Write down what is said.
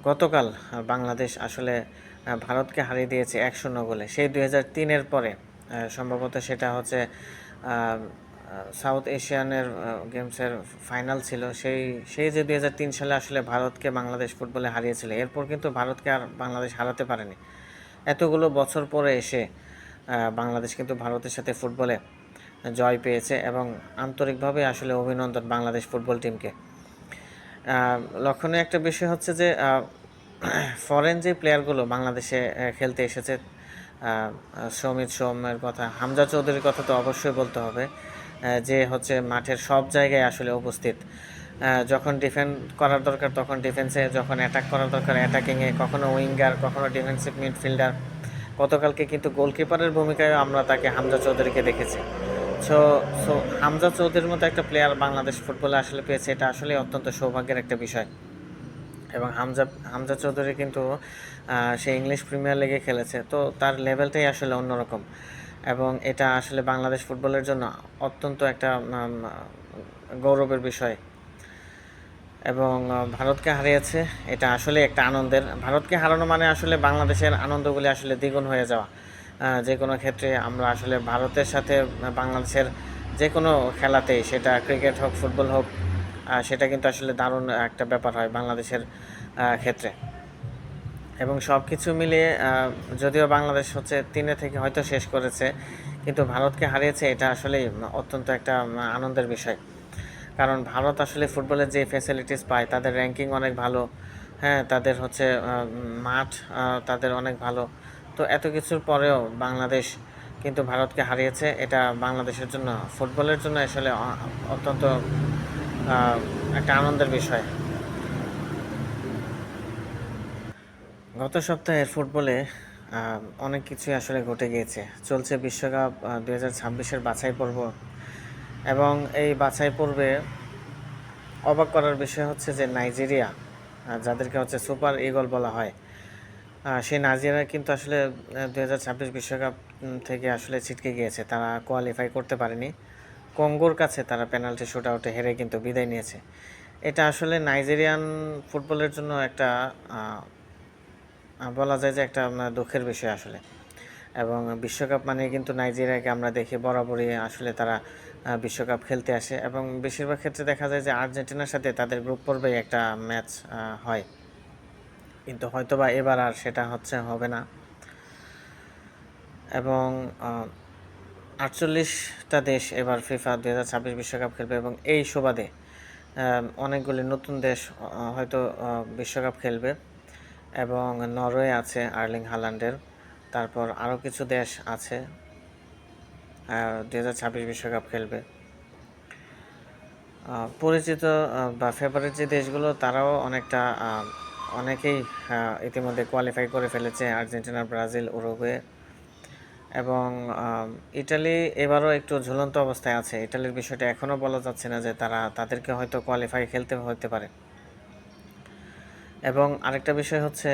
গতকাল বাংলাদেশ আসলে ভারতকে হারিয়ে দিয়েছে ১-০ গোলে। সেই ২০০৩-এর পরে সম্ভবত সেটা হচ্ছে সাউথ এশিয়ানের গেমসের ফাইনাল ছিল। সেই যে ২০০৩ সালে আসলে ভারতকে বাংলাদেশ ফুটবলে হারিয়েছিল, এরপর কিন্তু ভারতকে আর বাংলাদেশ হারাতে পারেনি। এতগুলো বছর পরে এসে বাংলাদেশ কিন্তু ভারতের সাথে ফুটবলে জয় পেয়েছে এবং আন্তরিকভাবে আসলে অভিনন্দন বাংলাদেশ ফুটবল টিমকে। লক্ষণীয় একটা বিষয় হচ্ছে যে ফরেন যে প্লেয়ারগুলো বাংলাদেশে খেলতে এসেছে, সৌমিত সোমের কথা, হামজা চৌধুরীর কথা তো অবশ্যই বলতে হবে, যে হচ্ছে মাঠের সব জায়গায় আসলে উপস্থিত। যখন ডিফেন্ড করার দরকার তখন ডিফেন্সে, যখন অ্যাটাক করার দরকার অ্যাটাকিংয়ে, কখনো উইঙ্গার, কখনো ডিফেন্সিভ মিডফিল্ডার। গতকালকে কিন্তু গোলকিপারের ভূমিকায় আমরা তাকে হামজা চৌধুরীকে দেখেছি। সো সো হামজা চৌধুরীর মতো একটা প্লেয়ার বাংলাদেশ ফুটবলে আসলে পেয়েছে, এটা আসলে অত্যন্ত সৌভাগ্যের একটা বিষয়। এবং হামজা চৌধুরী কিন্তু সে ইংলিশ প্রিমিয়ার লিগে খেলেছে, তো তার লেভেলটাই আসলে অন্যরকম। এবং এটা আসলে বাংলাদেশ ফুটবলের জন্য অত্যন্ত একটা গৌরবের বিষয়। এবং ভারতকে হারিয়েছে, এটা আসলে একটা আনন্দের। ভারতকে হারানো মানে আসলে বাংলাদেশের আনন্দগুলি আসলে দ্বিগুণ হয়ে যাওয়া। যে কোনো ক্ষেত্রে আমরা আসলে ভারতের সাথে বাংলাদেশের যে কোনো খেলাতেই, সেটা ক্রিকেট হোক ফুটবল হোক, সেটা কিন্তু আসলে দারুণ একটা ব্যাপার হয় বাংলাদেশের ক্ষেত্রে। এবং সব কিছু মিলিয়ে যদিও বাংলাদেশ হচ্ছে 3 থেকে হয়তো শেষ করেছে, কিন্তু ভারতকে হারিয়েছে, এটা আসলেই অত্যন্ত একটা আনন্দের বিষয়। কারণ ভারত আসলে ফুটবলের যে ফ্যাসিলিটিস পায়, তাদের র্যাঙ্কিং অনেক ভালো। হ্যাঁ, তাদের হচ্ছে মাঠ তাদের অনেক ভালো। তো এত কিছুর পরেও বাংলাদেশ কিন্তু ভারতকে হারিয়েছে, এটা বাংলাদেশের জন্য, ফুটবলের জন্য আসলে অত্যন্ত একটা আনন্দের বিষয়। গত সপ্তাহের ফুটবলে অনেক কিছুই আসলে ঘটে গিয়েছে। চলছে বিশ্বকাপ 2026-এর বাছাই পর্ব, এবং এই বাছাই পর্বে অবাক করার বিষয় হচ্ছে যে নাইজেরিয়া, যাদেরকে হচ্ছে সুপার ইগল বলা হয়, সেই নাইজেরিয়া কিন্তু আসলে 2026 বিশ্বকাপ থেকে আসলে ছিটকে গিয়েছে। তারা কোয়ালিফাই করতে পারেনি। কঙ্গোর কাছে তারা পেনাল্টি শুট আউটে হেরে কিন্তু বিদায় নিয়েছে। এটা আসলে নাইজেরিয়ান ফুটবলের জন্য একটা বলা যায় যে একটা দুঃখের বিষয় আসলে। এবং বিশ্বকাপ মানে কিন্তু নাইজেরিয়াকে আমরা দেখি বরাবরই আসলে তারা বিশ্বকাপ খেলতে আসে, এবং বেশিরভাগ ক্ষেত্রে দেখা যায় যে আর্জেন্টিনার সাথে তাদের গ্রুপ পর্বেই একটা ম্যাচ হয়। কিন্তু হয়তোবা এবার আর সেটা হবে না। এবং 48টা দেশ এবার ফিফা 2026 বিশ্বকাপ খেলবে, এবং এই সুবাদে অনেকগুলি নতুন দেশ হয়তো বিশ্বকাপ খেলবে। এবং নরওয়ে আছে আর্লিং হালান্ডের, তারপর আরও কিছু দেশ আছে 2026 বিশ্বকাপ খেলবে। পরিচিত বা ফেভারিট যে দেশগুলো, তারাও অনেকেই ইতিমধ্যে কোয়ালিফাই করে ফেলেছে, আর্জেন্টিনা, ব্রাজিল, উরুগুয়ে। এবং ইটালি এবারও একটু ঝুলন্ত অবস্থায় আছে। ইটালির বিষয়টা এখনও বলা যাচ্ছে না যে তাদেরকে হয়তো কোয়ালিফাই খেলতে হতে পারে। এবং আরেকটা বিষয় হচ্ছে